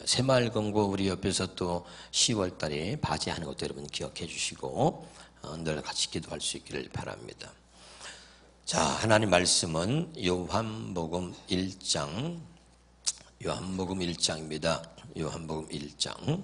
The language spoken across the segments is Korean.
새마을금고 우리 옆에서 또 10월 달에 바제하는 것도 여러분 기억해 주시고 늘 같이 기도할 수 있기를 바랍니다. 자, 하나님 말씀은 요한복음 1장, 요한복음 1장입니다. 요한복음 1장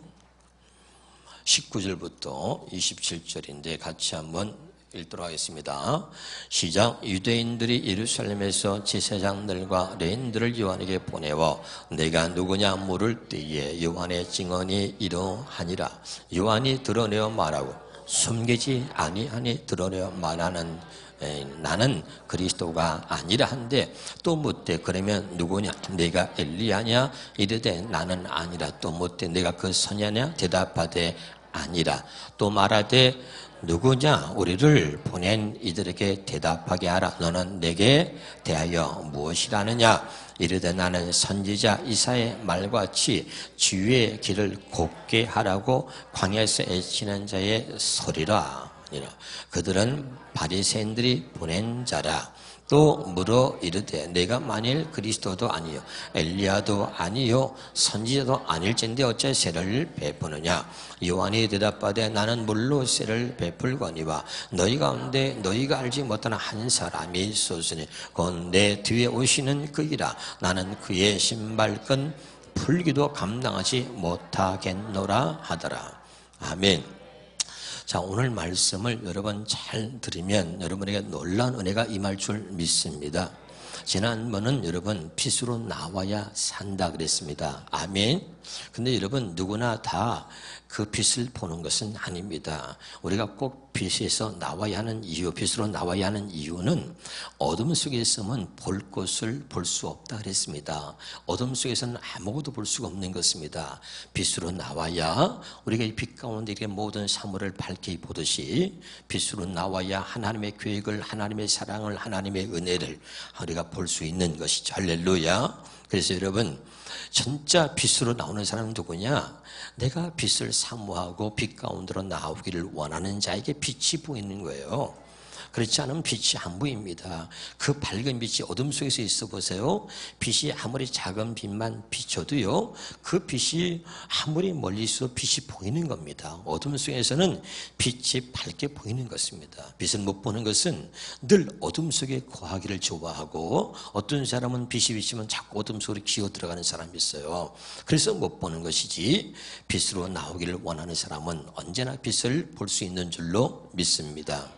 19절부터 27절인데 같이 한번 읽도록 하겠습니다. 시작. 유대인들이 예루살렘에서 제사장들과 레인들을 요한에게 보내어 내가 누구냐 물을 때에 요한의 증언이 이러하니라. 요한이 드러내어 말하고 숨기지 아니하니 드러내어 말하는 나는 그리스도가 아니라 한데 또 묻되 그러면 누구냐 내가 엘리야냐 이르되 나는 아니라 또 묻되 내가 그 선야냐 대답하되 아니라 또 말하되 누구냐 우리를 보낸 이들에게 대답하게 하라. 너는 내게 대하여 무엇이라느냐 이르되 나는 선지자 이사야의 말과 같이 주의 길을 곱게 하라고 광야에서 애치는 자의 소리라. 그들은 바리새인들이 보낸 자라. 또 물어 이르되 내가 만일 그리스도도 아니요 엘리야도 아니요 선지자도 아닐진데 어째 세를 베푸느냐. 요한이 대답하되 나는 물로 세를 베풀거니와 너희 가운데 너희가 알지 못하는 한 사람이 있으니 곧 내 뒤에 오시는 그이라. 나는 그의 신발끈 풀기도 감당하지 못하겠노라 하더라. 아멘. 자, 오늘 말씀을 여러분 잘 들으면 여러분에게 놀라운 은혜가 임할 줄 믿습니다. 지난번은 여러분 빛으로 나와야 산다 그랬습니다. 아멘. 근데 여러분 누구나 다 그 빛을 보는 것은 아닙니다. 우리가 꼭 빛에서 나와야 하는 이유, 빛으로 나와야 하는 이유는 어둠 속에 있으면 볼 것을 볼 수 없다 그랬습니다. 어둠 속에서는 아무것도 볼 수가 없는 것입니다. 빛으로 나와야 우리가 이 빛 가운데 이렇게 모든 사물을 밝게 보듯이 빛으로 나와야 하나님의 계획을, 하나님의 사랑을, 하나님의 은혜를 우리가 볼 수 있는 것이죠. 할렐루야. 그래서 여러분 진짜 빛으로 나오는 사람은 누구냐? 내가 빛을 사모하고 빛 가운데로 나오기를 원하는 자에게 빛이 보이는 거예요. 그렇지 않으면 빛이 안 보입니다. 그 밝은 빛이 어둠 속에서 있어 보세요. 빛이 아무리 작은 빛만 비춰도요, 그 빛이 아무리 멀리 있어도 빛이 보이는 겁니다. 어둠 속에서는 빛이 밝게 보이는 것입니다. 빛을 못 보는 것은 늘 어둠 속에 거하기를 좋아하고, 어떤 사람은 빛이 비치면 자꾸 어둠 속으로 기어 들어가는 사람이 있어요. 그래서 못 보는 것이지, 빛으로 나오기를 원하는 사람은 언제나 빛을 볼 수 있는 줄로 믿습니다.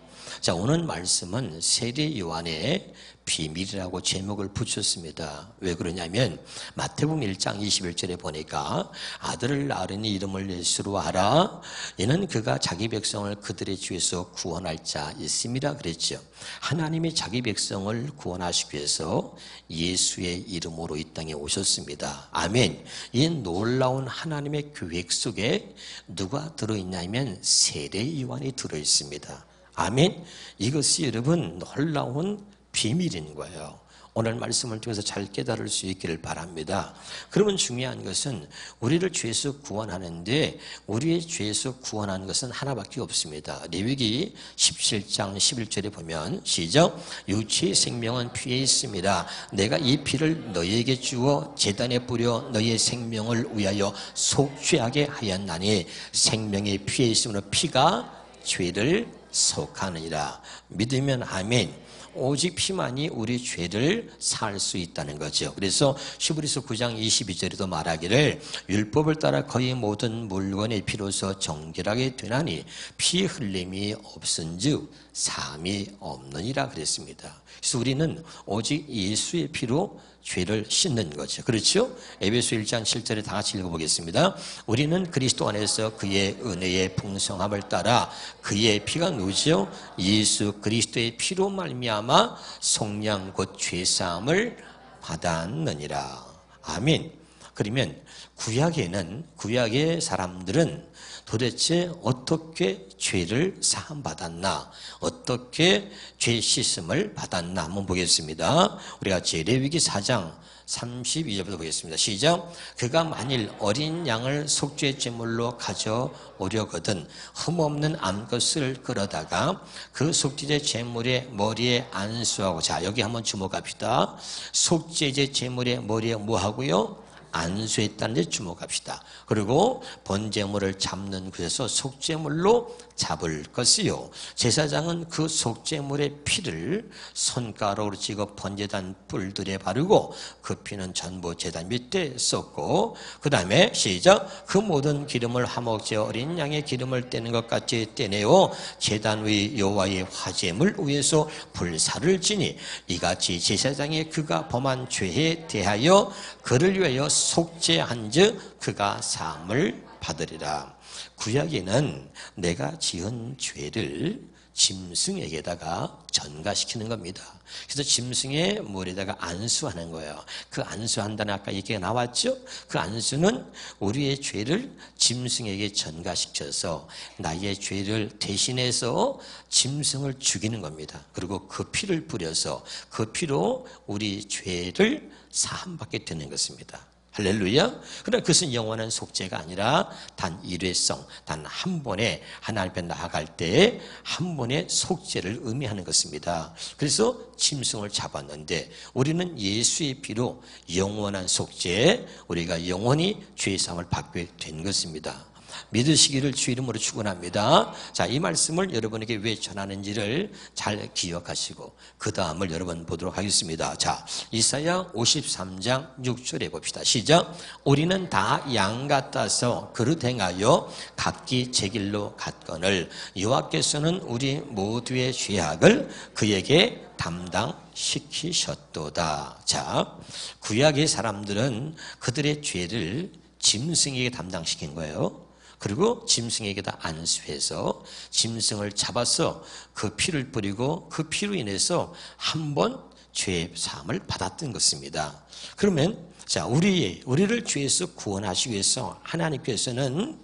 자, 오늘 말씀은 세례 요한의 비밀이라고 제목을 붙였습니다. 왜 그러냐면 마태복음 1장 21절에 보니까 아들을 낳으니 이름을 예수로 하라. 이는 그가 자기 백성을 그들의 죄에서 구원할 자였습니다 그랬죠. 하나님이 자기 백성을 구원하시기 위해서 예수의 이름으로 이 땅에 오셨습니다. 아멘. 이 놀라운 하나님의 계획 속에 누가 들어있냐면 세례 요한이 들어있습니다. 아멘. 이것이 여러분 놀라운 비밀인 거예요. 오늘 말씀을 통해서 잘 깨달을 수 있기를 바랍니다. 그러면 중요한 것은 우리를 죄에서 구원하는데 우리의 죄에서 구원하는 것은 하나밖에 없습니다. 레위기 17장 11절에 보면 시작. 육체의 생명은 피에 있습니다. 내가 이 피를 너희에게 주어 제단에 뿌려 너희의 생명을 위하여 속죄하게 하였나니 생명이 피에 있으므로 피가 죄를 속하느니라. 믿으면 아멘. 오직 피만이 우리 죄를 살 수 있다는 거죠. 그래서 히브리서 9장 22절에도 말하기를 율법을 따라 거의 모든 물건의 피로서 정결하게 되나니 피 흘림이 없은즉 사함이 없느니라 그랬습니다. 그래서 우리는 오직 예수의 피로 죄를 씻는 거죠. 그렇죠? 에베소 1장 7절에 다 같이 읽어보겠습니다. 우리는 그리스도 안에서 그의 은혜의 풍성함을 따라 그의 피가 누구죠? 예수 그리스도의 피로 말미암아 속량 곧 죄사함을 받았느니라. 아멘. 그러면 구약의 사람들은 도대체 어떻게 죄를 사함받았나, 어떻게 죄 씻음을 받았나 한번 보겠습니다. 우리가 레위기 4장 32절부터 보겠습니다. 시작. 그가 만일 어린 양을 속죄 제물로 가져오려거든 흠없는 암것을 끌어다가 그 속죄제 제물의 머리에 안수하고, 자 여기 한번 주목합시다. 속죄제 제물의 머리에 뭐 하고요? 안수했다는 데 주목합시다. 그리고 번제물을 잡는 곳에서 속죄물로 잡을 것이요, 제사장은 그 속죄물의 피를 손가락으로 찍어 번제단 뿔들에 바르고 그 피는 전부 제단 밑에 쏟고, 그 다음에 시작, 그 모든 기름을 화목제 어린 양의 기름을 떼는 것 같이 떼내어 제단 위 여호와의 화제물 위에서 불사를 지니 이같이 제사장이 그가 범한 죄에 대하여 그를 위하여 속죄한즉 그가 사함을 받으리라. 구약에는 내가 지은 죄를 짐승에게다가 전가시키는 겁니다. 그래서 짐승의 물에다가 안수하는 거예요. 그 안수한다는 아까 얘기가 나왔죠? 그 안수는 우리의 죄를 짐승에게 전가시켜서 나의 죄를 대신해서 짐승을 죽이는 겁니다. 그리고 그 피를 뿌려서 그 피로 우리 죄를 사함받게 되는 것입니다. 할렐루야. 그러나 그것은 영원한 속죄가 아니라 단 일회성, 단 한 번에 하나님 앞에 나아갈 때 한 번의 속죄를 의미하는 것입니다. 그래서 짐승을 잡았는데 우리는 예수의 피로 영원한 속죄, 우리가 영원히 죄 사함을 받게 된 것입니다. 믿으시기를 주 이름으로 축원합니다. 자, 이 말씀을 여러분에게 왜 전하는지를 잘 기억하시고 그 다음을 여러분 보도록 하겠습니다. 자, 이사야 53장 6절에 봅시다. 시작. 우리는 다 양 같아서 그릇 행하여 각기 제 길로 갔거늘 여호와께서는 우리 모두의 죄악을 그에게 담당시키셨도다. 자, 구약의 사람들은 그들의 죄를 짐승에게 담당시킨 거예요. 그리고 짐승에게다 안수해서 짐승을 잡아서 그 피를 뿌리고 그 피로 인해서 한 번 죄 사함을 받았던 것입니다. 그러면 자, 우리를 죄에서 구원하시기 위해서 하나님께서는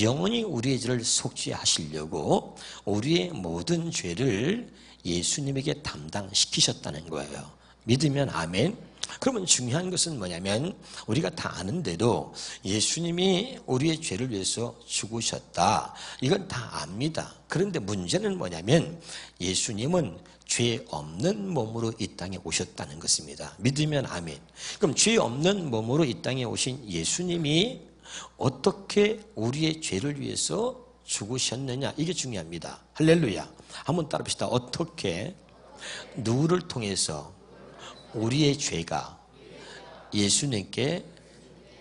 영원히 우리의 죄를 속죄하시려고 우리의 모든 죄를 예수님에게 담당시키셨다는 거예요. 믿으면 아멘. 그러면 중요한 것은 뭐냐면 우리가 다 아는데도 예수님이 우리의 죄를 위해서 죽으셨다. 이건 다 압니다. 그런데 문제는 뭐냐면 예수님은 죄 없는 몸으로 이 땅에 오셨다는 것입니다. 믿으면 아멘. 그럼 죄 없는 몸으로 이 땅에 오신 예수님이 어떻게 우리의 죄를 위해서 죽으셨느냐, 이게 중요합니다. 할렐루야. 한번 따라합시다. 어떻게, 누구를 통해서 우리의 죄가 예수님께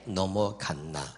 넘어갔나?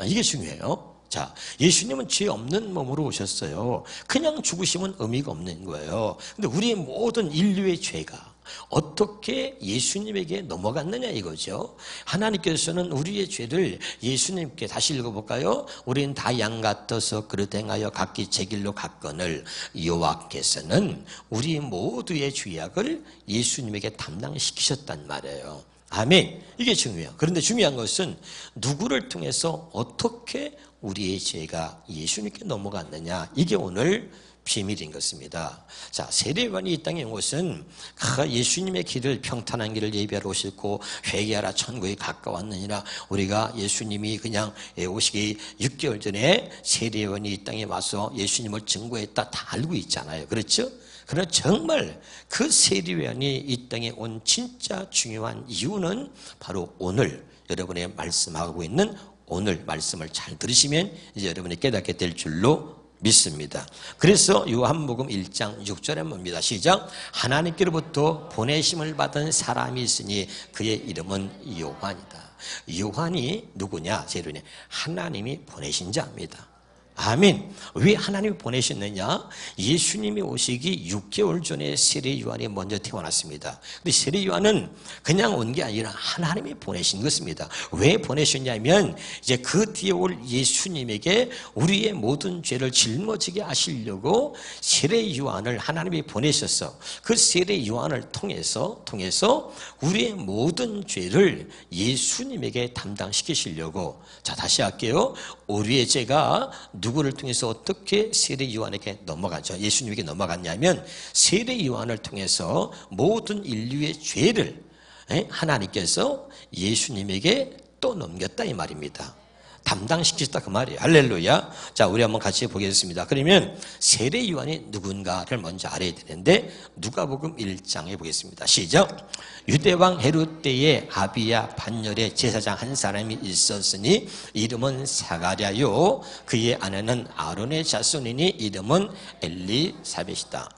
이게 중요해요. 자, 예수님은 죄 없는 몸으로 오셨어요. 그냥 죽으시면 의미가 없는 거예요. 근데 우리의 모든 인류의 죄가 어떻게 예수님에게 넘어갔느냐 이거죠. 하나님께서는 우리의 죄를 예수님께, 다시 읽어볼까요? 우리는 다 양 같아서 그릇 행하여 각기 제 길로 갔거늘 여호와께서는 우리 모두의 죄악을 예수님에게 담당시키셨단 말이에요. 아멘. 이게 중요해요. 그런데 중요한 것은 누구를 통해서 어떻게 우리의 죄가 예수님께 넘어갔느냐, 이게 오늘 비밀인 것입니다. 자, 세례요한이 이 땅에 온 것은 예수님의 길을, 평탄한 길을 예비하러 오셨고 회개하라 천국에 가까웠느니라. 우리가 예수님이 그냥 오시기 6개월 전에 세례요한이 이 땅에 와서 예수님을 증거했다 다 알고 있잖아요. 그렇죠? 그러나 정말 그 세례요한이 이 땅에 온 진짜 중요한 이유는 바로 오늘 여러분의 말씀하고 있는 오늘 말씀을 잘 들으시면 이제 여러분이 깨닫게 될 줄로 믿습니다. 그래서 요한복음 1장 6절에 봅니다. 시작. 하나님께로부터 보내심을 받은 사람이 있으니 그의 이름은 요한이다. 요한이 누구냐? 제로냐? 하나님이 보내신 자입니다. 아멘. 왜 하나님이 보내셨느냐? 예수님이 오시기 6개월 전에 세례 요한이 먼저 태어났습니다. 근데 세례 요한은 그냥 온 게 아니라 하나님이 보내신 것입니다. 왜 보내셨냐면 이제 그 뒤에 올 예수님에게 우리의 모든 죄를 짊어지게 하시려고 세례 요한을 하나님이 보내셨어. 그 세례 요한을 통해서 우리의 모든 죄를 예수님에게 담당시키시려고. 자, 다시 할게요. 우리의 죄가 누구를 통해서 어떻게 세례 요한에게 넘어가죠? 예수님에게 넘어갔냐면 세례 요한을 통해서 모든 인류의 죄를 하나님께서 예수님에게 또 넘겼다 이 말입니다. 담당시키셨다 그 말이에요. 할렐루야. 자, 우리 한번 같이 보겠습니다. 그러면 세례 요한이 누군가를 먼저 알아야 되는데 누가복음 1장에 보겠습니다. 시작. 유대왕 헤롯 때에 아비야 반열에 제사장 한 사람이 있었으니 이름은 사가랴요 그의 아내는 아론의 자손이니 이름은 엘리사벳이다.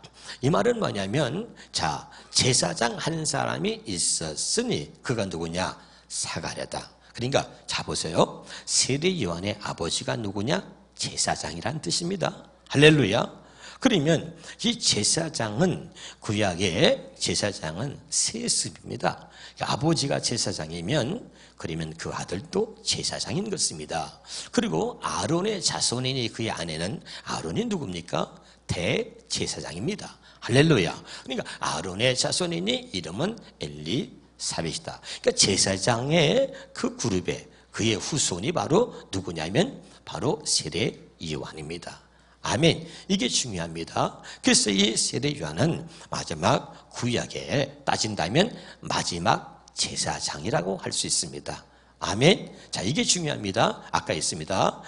이 말은 뭐냐면 자, 제사장 한 사람이 있었으니 그가 누구냐? 사가랴다. 그러니까 자 보세요. 세례 요한의 아버지가 누구냐? 제사장이란 뜻입니다. 할렐루야. 그러면 이 제사장은 구약의 제사장은 세습입니다. 아버지가 제사장이면 그러면 그 아들도 제사장인 것입니다. 그리고 아론의 자손이니 그의 아내는 아론이 누굽니까? 대제사장입니다. 할렐루야. 그러니까 아론의 자손이니 이름은 엘리사벳이다. 그러니까 제사장의 그 그룹에 그의 후손이 바로 누구냐면 바로 세례 요한입니다. 아멘. 이게 중요합니다. 그래서 이 세례 요한은 마지막 구약에 따진다면 마지막 제사장이라고 할 수 있습니다. 아멘. 자, 이게 중요합니다. 아까 있습니다.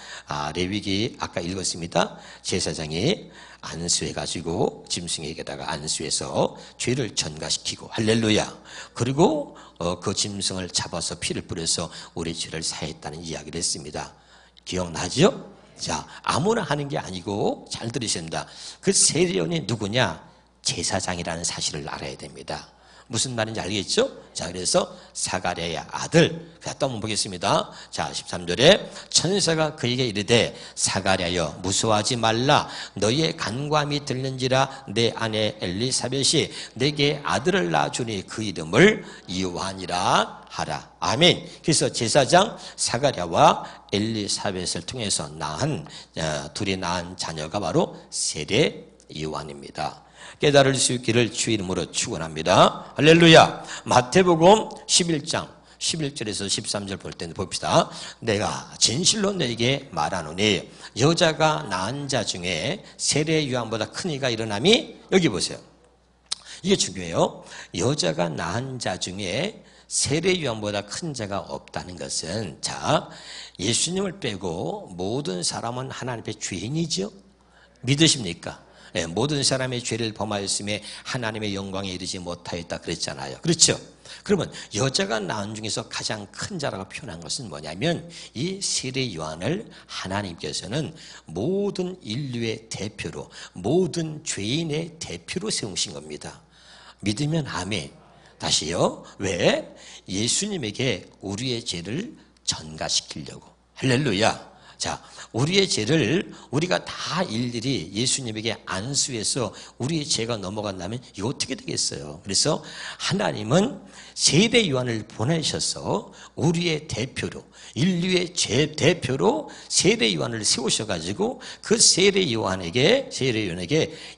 레위기 아까 읽었습니다. 제사장이 안수해가지고 짐승에게다가 안수해서 죄를 전가시키고 할렐루야. 그리고 그 짐승을 잡아서 피를 뿌려서 우리 죄를 사했다는 이야기를 했습니다. 기억나죠? 자, 아무나 하는 게 아니고 잘 들으셔야 됩니다. 그 세례요한이 누구냐? 제사장이라는 사실을 알아야 됩니다. 무슨 말인지 알겠죠? 자, 그래서 사가랴의 아들. 또 한번 보겠습니다. 자, 13절에 천사가 그에게 이르되 사가랴여 무서워하지 말라. 너희의 간구함이 들는지라 내 아내 엘리사벳이 내게 아들을 낳아주니 그 이름을 요한이라 하라. 아멘. 그래서 제사장 사가랴와 엘리사벳을 통해서 둘이 낳은 자녀가 바로 세례 요한입니다. 깨달을 수 있기를 주의 이름으로 축원합니다. 할렐루야. 마태복음 11장 11절에서 13절 볼 때 봅시다. 내가 진실로 너에게 말하노니 여자가 낳은 자 중에 세례 요한보다 큰 이가 일어남이 여기 보세요. 이게 중요해요. 여자가 낳은 자 중에 세례 요한보다 큰 자가 없다는 것은 자, 예수님을 빼고 모든 사람은 하나님 앞에 죄인이죠. 믿으십니까? 네, 모든 사람의 죄를 범하였음에 하나님의 영광에 이르지 못하였다 그랬잖아요. 그렇죠? 그러면 여자가 낳은 중에서 가장 큰 자라고 표현한 것은 뭐냐면 이 세례 요한을 하나님께서는 모든 인류의 대표로 모든 죄인의 대표로 세우신 겁니다. 믿으면 아멘. 다시요. 왜? 예수님에게 우리의 죄를 전가시키려고. 할렐루야. 자, 우리의 죄를 우리가 다 일일이 예수님에게 안수해서 우리의 죄가 넘어간다면 이거 어떻게 되겠어요? 그래서 하나님은 세례 요한을 보내셔서 우리의 대표로 인류의 죄 대표로 세례 요한을 세우셔가지고 그 세례 요한에게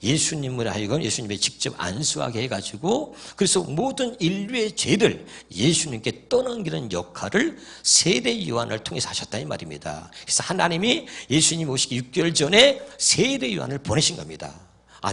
예수님을 하여금 예수님에 직접 안수하게 해가지고 그래서 모든 인류의 죄를 예수님께 떠넘기는 역할을 세례 요한을 통해서 하셨다 이 말입니다. 그래서 하나님이 예수님 오시기 6개월 전에 세례 요한을 보내신 겁니다.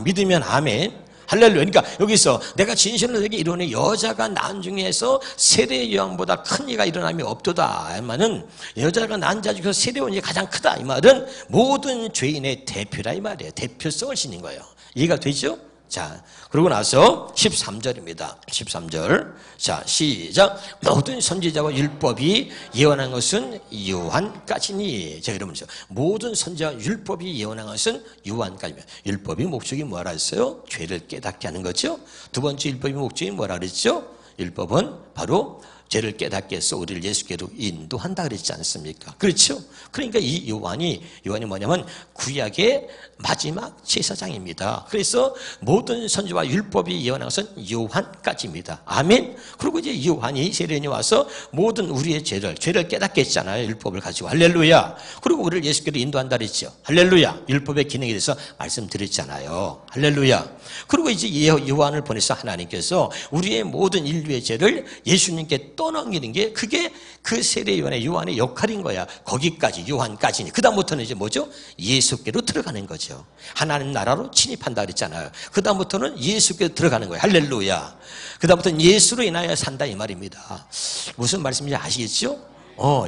믿으면 아멘. 할렐루야. 그러니까 여기서 내가 진실로 너에게 이르노니 여자가 낳은 중에서 세례 요한보다 큰 이가 일어남이 없도다. 이 말은 여자가 낳은 자 중에서 세례 요한이 가장 크다. 이 말은 모든 죄인의 대표라 이 말이에요. 대표성을 지닌 거예요. 이해가 되죠? 자, 그러고 나서 13절입니다. 13절. 자, 시작. 모든 선지자와 율법이 예언한 것은 요한까지니. 자, 여러분, 모든 선지자와 율법이 예언한 것은 요한까지입니다. 율법이 목적이 뭐라 했어요? 죄를 깨닫게 하는 거죠. 두 번째 율법의 목적이 뭐라 그랬죠? 율법은 바로 죄를 깨닫게 해서 우리를 예수께로 인도한다 그랬지 않습니까? 그렇죠? 그러니까 이 요한이 뭐냐면 구약의 마지막 제사장입니다. 그래서 모든 선지와 율법이 예언한 것은 요한까지입니다. 아멘. 그리고 이제 요한이 세례인이 와서 모든 우리의 죄를 깨닫게 했잖아요. 율법을 가지고. 할렐루야. 그리고 우리를 예수께로 인도한다 그랬죠. 할렐루야. 율법의 기능에 대해서 말씀드렸잖아요. 할렐루야. 그리고 이제 요한을 보내서 하나님께서 우리의 모든 인류의 죄를 예수님께 떠넘기는 게 그게 그 세례 요한의 역할인 거야. 거기까지 요한까지니. 그다음부터는 이제 뭐죠? 예수께로 들어가는 거죠. 하나님 나라로 침입한다 그랬잖아요. 그다음부터는 예수께로 들어가는 거예요. 할렐루야. 그다음부터는 예수로 인하여 산다 이 말입니다. 무슨 말씀인지 아시겠죠?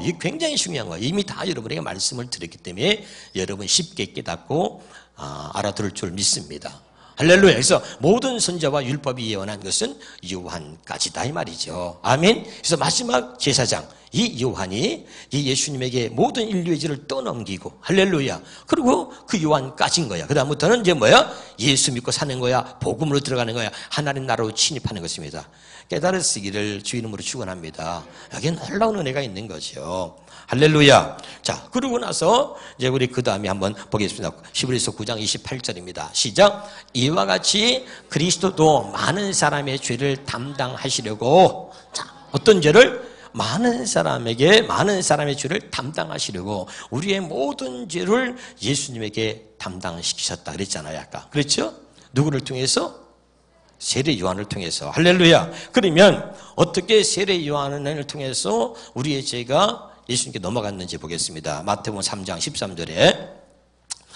이게 굉장히 중요한 거예요. 이미 다 여러분에게 말씀을 드렸기 때문에 여러분 쉽게 깨닫고 알아들을 줄 믿습니다. 할렐루야. 그래서 모든 선지자와 율법이 예언한 것은 요한까지다 이 말이죠. 아멘. 그래서 마지막 제사장 이 요한이 이 예수님에게 모든 인류의 죄를 떠넘기고, 할렐루야. 그리고 그 요한까지인 거야. 그 다음부터는 이제 뭐야? 예수 믿고 사는 거야. 복음으로 들어가는 거야. 하나님 나라로 침입하는 것입니다. 깨달으시기를 주 이름으로 축원합니다. 여기에 놀라운 은혜가 있는 거죠. 할렐루야. 자, 그러고 나서 이제 우리 그 다음에 한번 보겠습니다. 히브리서 9장 28절입니다. 시작. 이와 같이 그리스도도 많은 사람의 죄를 담당하시려고, 자, 어떤 죄를? 많은 사람의 죄를 담당하시려고 우리의 모든 죄를 예수님에게 담당시키셨다 그랬잖아요, 아까. 그렇죠? 누구를 통해서? 세례 요한을 통해서. 할렐루야. 그러면 어떻게 세례 요한을 통해서 우리의 죄가 예수님께 넘어갔는지 보겠습니다. 마태복음 3장 13절에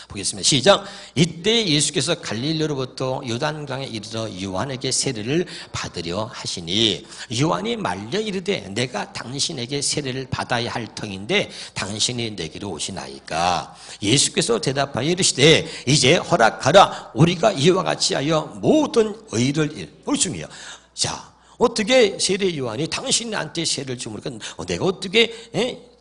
보겠습니다. 시작. 이때 예수께서 갈릴리로부터 요단강에 이르러 요한에게 세례를 받으려 하시니 요한이 말려 이르되 내가 당신에게 세례를 받아야 할 터인데 당신이 내게로 오시나이까. 예수께서 대답하여 이르시되 이제 허락하라. 우리가 이와 같이 하여 모든 의를 볼중이요. 자, 어떻게 세례 요한이 당신한테 세례를 줍니까? 내가 어떻게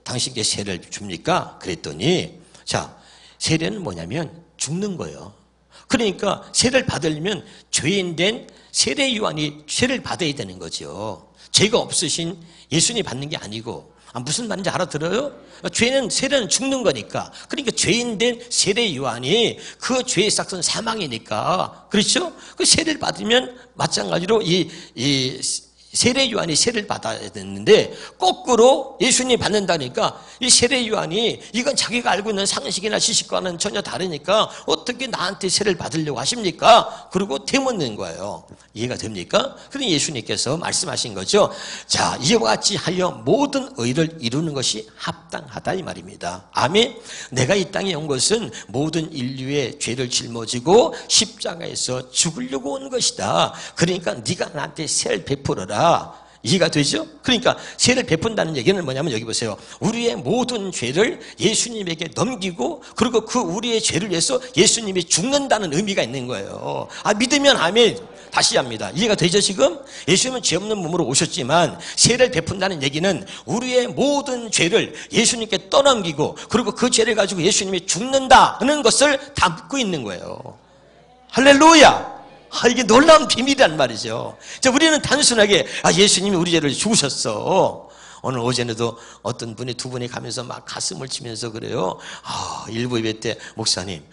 당신께 세례를 줍니까? 그랬더니, 자, 세례는 뭐냐면 죽는 거예요. 그러니까 세례를 받으려면 죄인된 세례 요한이 세례를 받아야 되는 거죠. 죄가 없으신 예수님이 받는 게 아니고, 무슨 말인지 알아들어요? 세례는 죽는 거니까. 그러니까 죄인된 세례 요한이 그 죄의 삭은 사망이니까. 그렇죠? 그 세례를 받으면 마찬가지로 이 세례 요한이 세례를 받아야 되는데 거꾸로 예수님이 받는다니까 이 세례 요한이 이건 자기가 알고 있는 상식이나 지식과는 전혀 다르니까 어떻게 나한테 세례를 받으려고 하십니까? 그리고 되묻는 거예요. 이해가 됩니까? 그러니 예수님께서 말씀하신 거죠. 자, 이와 같이 하여 모든 의를 이루는 것이 합당하다 이 말입니다. 아멘. 내가 이 땅에 온 것은 모든 인류의 죄를 짊어지고 십자가에서 죽으려고 온 것이다. 그러니까 네가 나한테 세를 베풀어라. 이해가 되죠? 그러니까 세를 베푼다는 얘기는 뭐냐면 여기 보세요. 우리의 모든 죄를 예수님에게 넘기고 그리고 그 우리의 죄를 위해서 예수님이 죽는다는 의미가 있는 거예요. 믿으면 아멘. 다시 합니다. 이해가 되죠 지금? 예수님은 죄 없는 몸으로 오셨지만 세를 베푼다는 얘기는 우리의 모든 죄를 예수님께 떠넘기고 그리고 그 죄를 가지고 예수님이 죽는다는 것을 담고 있는 거예요. 할렐루야. 이게 놀라운 비밀이란 말이죠. 자, 우리는 단순하게 예수님이 우리 죄를 죽으셨어. 오늘 오전에도 어떤 분이 두 분이 가면서 막 가슴을 치면서 그래요. 일부 예배 때 목사님,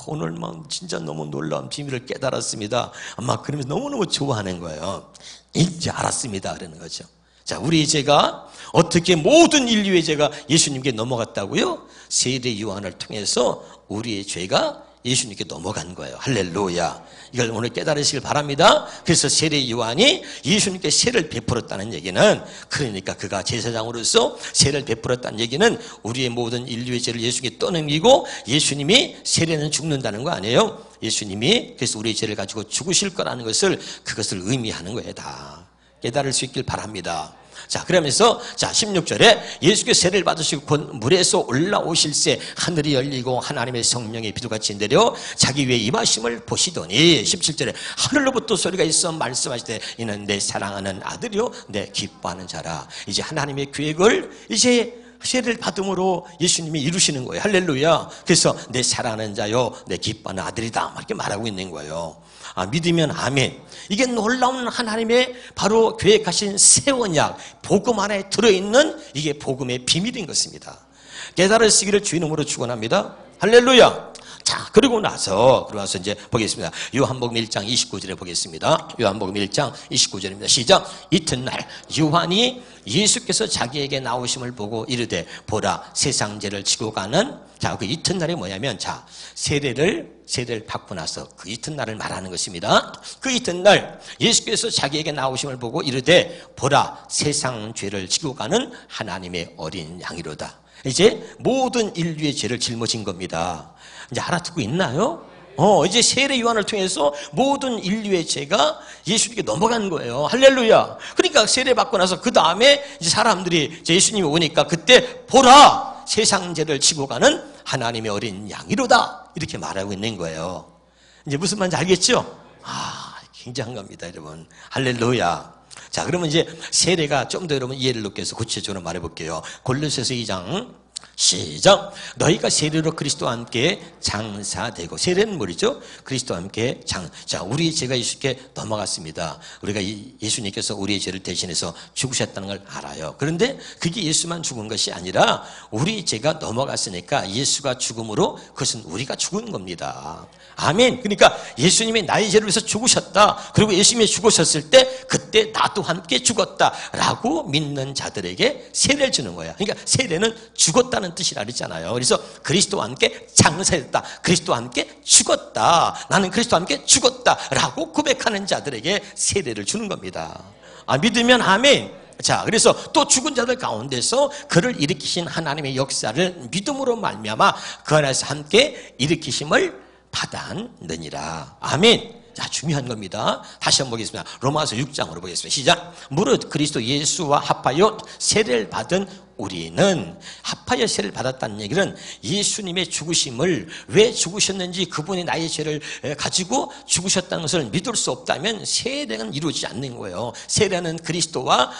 오늘 막 진짜 너무 놀라운 비밀을 깨달았습니다. 막 그러면서 너무너무 좋아하는 거예요. 이제 알았습니다. 그러는 거죠. 자, 우리 죄가 어떻게 모든 인류의 죄가 예수님께 넘어갔다고요? 세례 요한을 통해서 우리의 죄가 예수님께 넘어간 거예요. 할렐루야. 이걸 오늘 깨달으시길 바랍니다. 그래서 세례 요한이 예수님께 세례를 베풀었다는 얘기는 그러니까 그가 제사장으로서 세례를 베풀었다는 얘기는 우리의 모든 인류의 죄를 예수님께 떠넘기고 예수님이 세례는 죽는다는 거 아니에요? 예수님이 그래서 우리의 죄를 가지고 죽으실 거라는 것을 그것을 의미하는 거예요. 다 깨달을 수 있길 바랍니다. 자, 그러면서 16절에 예수께서 세례를 받으시고 곧 물에서 올라오실새 하늘이 열리고 하나님의 성령이 비둘같이 내려 자기 위에 임하심을 보시더니 17절에 하늘로부터 소리가 있어 말씀하시되 이는 내 사랑하는 아들이요 내 기뻐하는 자라. 이제 하나님의 계획을 이제 세례를 받음으로 예수님이 이루시는 거예요. 할렐루야. 그래서 내 사랑하는 자요 내 기뻐하는 아들이다 이렇게 말하고 있는 거예요. 믿으면 아멘. 이게 놀라운 하나님의 바로 계획하신 새 언약 복음 안에 들어있는 이게 복음의 비밀인 것입니다. 깨달으시기를 주 이름으로 축원합니다. 할렐루야. 자, 그러고 나서 이제 보겠습니다. 요한복음 1장 29절에 보겠습니다. 요한복음 1장 29절입니다. 시작. 이튿날 요한이 예수께서 자기에게 나오심을 보고 이르되 보라 세상 죄를 지고 가는 그 이튿날이 뭐냐면 세례를 받고 나서 그 이튿날을 말하는 것입니다. 그 이튿날 예수께서 자기에게 나오심을 보고 이르되 보라 세상 죄를 지고 가는 하나님의 어린 양이로다. 이제 모든 인류의 죄를 짊어진 겁니다. 이제 알아듣고 있나요? 이제 세례 요한을 통해서 모든 인류의 죄가 예수님께 넘어간 거예요. 할렐루야. 그러니까 세례 받고 나서 그 다음에 이제 사람들이 이제 예수님이 오니까 그때 보라, 세상 죄를 지고 가는 하나님의 어린 양이로다, 이렇게 말하고 있는 거예요. 이제 무슨 말인지 알겠죠? 굉장한 겁니다, 여러분. 할렐루야. 자, 그러면 이제 세례가 좀 더 여러분 이해를 돕기 위해서 구체적으로 말해 볼게요. 골로새서 2장 시작. 너희가 세례로 그리스도와 함께 장사되고, 세례는 뭐죠? 그리스도와 함께 자, 우리의 죄가 예수께 넘어갔습니다. 우리가 예수님께서 우리의 죄를 대신해서 죽으셨다는 걸 알아요. 그런데 그게 예수만 죽은 것이 아니라 우리의 죄가 넘어갔으니까 예수가 죽음으로 그것은 우리가 죽은 겁니다. 아멘. 그러니까 예수님이 나의 죄를 위해서 죽으셨다, 그리고 예수님이 죽으셨을 때 그때 나도 함께 죽었다라고 믿는 자들에게 세례를 주는 거야. 그러니까 세례는 죽었다는 뜻이라 그랬잖아요. 그래서 그리스도와 함께 장사했다, 그리스도와 함께 죽었다, 나는 그리스도와 함께 죽었다라고 고백하는 자들에게 세례를 주는 겁니다. 믿으면 아멘. 자, 그래서 또 죽은 자들 가운데서 그를 일으키신 하나님의 역사를 믿음으로 말미암아 그 안에서 함께 일으키심을 받았느니라. 아멘. 자, 중요한 겁니다. 다시 한번 보겠습니다. 로마서 6장으로 보겠습니다. 시작. 무릇 그리스도 예수와 합하여 세례를 받은 우리는, 합하여 세례를 받았다는 얘기는 예수님의 죽으심을, 왜 죽으셨는지, 그분이 나의 죄를 가지고 죽으셨다는 것을 믿을 수 없다면 세례는 이루어지지 않는 거예요. 세례는 그리스도와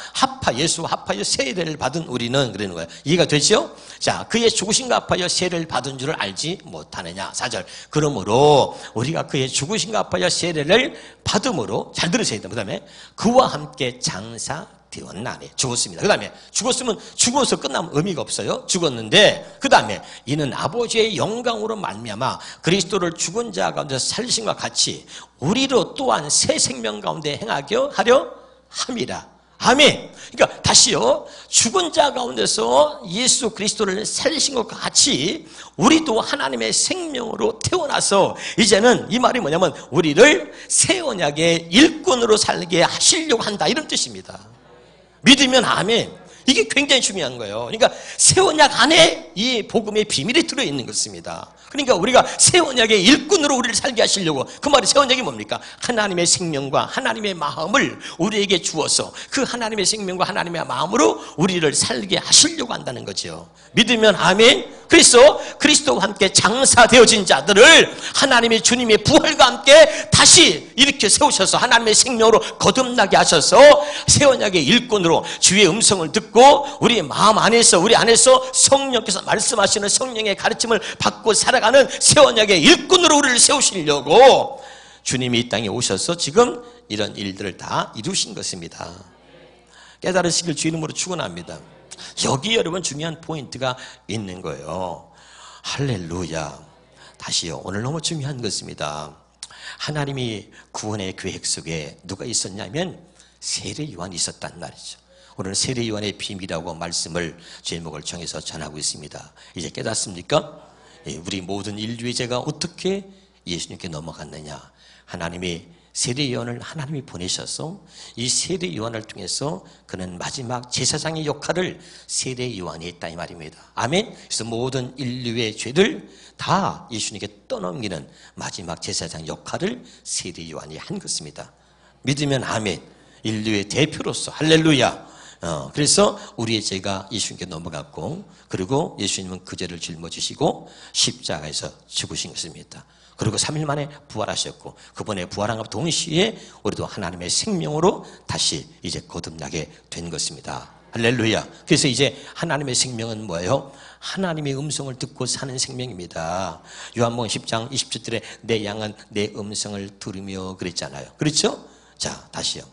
예수와 합하여 세례를 받은 우리는, 그러는 거예요. 이해가 되죠? 자, 그의 죽으심과 합하여 세례를 받은 줄을 알지 못하느냐. 4절. 그러므로 우리가 그의 죽으심과 합하여 세례를 받음으로, 잘 들으셔야 돼요. 그 다음에 그와 함께 장사되었나니. 죽었습니다. 그 다음에 죽었으면 죽어서 끝나면 의미가 없어요. 죽었는데 그 다음에 이는 아버지의 영광으로 말미암아 그리스도를 죽은 자 가운데 살리심과 같이 우리로 또한 새 생명 가운데 행하려 하려 함이라. 아멘. 그러니까 다시요, 죽은 자 가운데서 예수 그리스도를 살리신 것과 같이 우리도 하나님의 생명으로 태어나서 이제는, 이 말이 뭐냐면 우리를 새 언약의 일꾼으로 살게 하시려고 한다, 이런 뜻입니다. 믿으면 아멘. 이게 굉장히 중요한 거예요. 그러니까 새 언약 안에 이 복음의 비밀이 들어있는 것입니다. 그러니까 우리가 새 언약의 일꾼으로 우리를 살게 하시려고, 그 말이 새 언약이 뭡니까? 하나님의 생명과 하나님의 마음을 우리에게 주어서 그 하나님의 생명과 하나님의 마음으로 우리를 살게 하시려고 한다는 거죠. 믿으면 아멘. 그래서 그리스도와 함께 장사되어진 자들을 하나님의 주님의 부활과 함께 다시 일으켜 세우셔서 하나님의 생명으로 거듭나게 하셔서 새 언약의 일꾼으로 주의 음성을 듣고 우리 마음 안에서, 우리 안에서 성령께서 말씀하시는 성령의 가르침을 받고 살아가는 새 언약의 일꾼으로 우리를 세우시려고 주님이 이 땅에 오셔서 지금 이런 일들을 다 이루신 것입니다. 깨달으시길 주 이름으로 축원합니다. 여기 여러분 중요한 포인트가 있는 거예요. 할렐루야. 다시요, 오늘 너무 중요한 것입니다. 하나님이 구원의 계획 속에 누가 있었냐면 세례 요한이 있었단 말이죠. 오늘 세례 요한의 비밀이라고 말씀을 제목을 정해서 전하고 있습니다. 이제 깨닫습니까? 우리 모든 인류의 죄가 어떻게 예수님께 넘어갔느냐. 하나님이 세례 요한을 하나님이 보내셔서 이 세례 요한을 통해서 그는 마지막 제사장의 역할을 세례 요한이 했다, 이 말입니다. 아멘. 그래서 모든 인류의 죄를 다 예수님께 떠넘기는 마지막 제사장 역할을 세례 요한이 한 것입니다. 믿으면 아멘. 인류의 대표로서. 할렐루야. 그래서 우리의 죄가 예수님께 넘어갔고, 그리고 예수님은 그 죄를 짊어지시고 십자가에서 죽으신 것입니다. 그리고 3일 만에 부활하셨고, 그분의 부활함과 동시에 우리도 하나님의 생명으로 다시 이제 거듭나게 된 것입니다. 할렐루야. 그래서 이제 하나님의 생명은 뭐예요? 하나님의 음성을 듣고 사는 생명입니다. 요한복음 10장 27절에 내 양은 내 음성을 들으며 그랬잖아요. 그렇죠? 자, 다시요.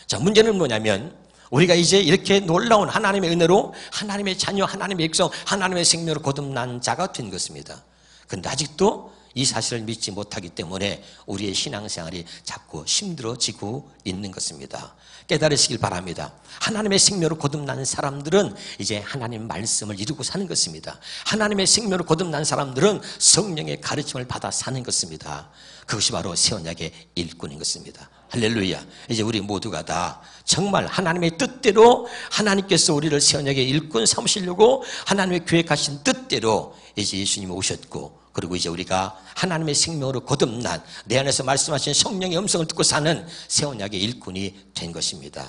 자, 문제는 뭐냐면 우리가 이제 이렇게 놀라운 하나님의 은혜로 하나님의 자녀, 하나님의 백성, 하나님의 생명으로 거듭난 자가 된 것입니다. 그런데 아직도 이 사실을 믿지 못하기 때문에 우리의 신앙생활이 자꾸 힘들어지고 있는 것입니다. 깨달으시길 바랍니다. 하나님의 생명으로 거듭난 사람들은 이제 하나님 말씀을 이루고 사는 것입니다. 하나님의 생명으로 거듭난 사람들은 성령의 가르침을 받아 사는 것입니다. 그것이 바로 새 언약의 일꾼인 것입니다. 할렐루야. 이제 우리 모두가 다 정말 하나님의 뜻대로 하나님께서 우리를 새 언약의 일꾼 삼으시려고 하나님의 계획하신 뜻대로 이제 예수님이 오셨고, 그리고 이제 우리가 하나님의 생명으로 거듭난 내 안에서 말씀하신 성령의 음성을 듣고 사는 새 언약의 일꾼이 된 것입니다.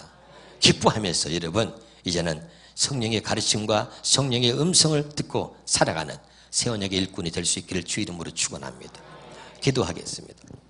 기뻐하면서 여러분 이제는 성령의 가르침과 성령의 음성을 듣고 살아가는 새 언약의 일꾼이 될 수 있기를 주 이름으로 축원합니다. 기도하겠습니다.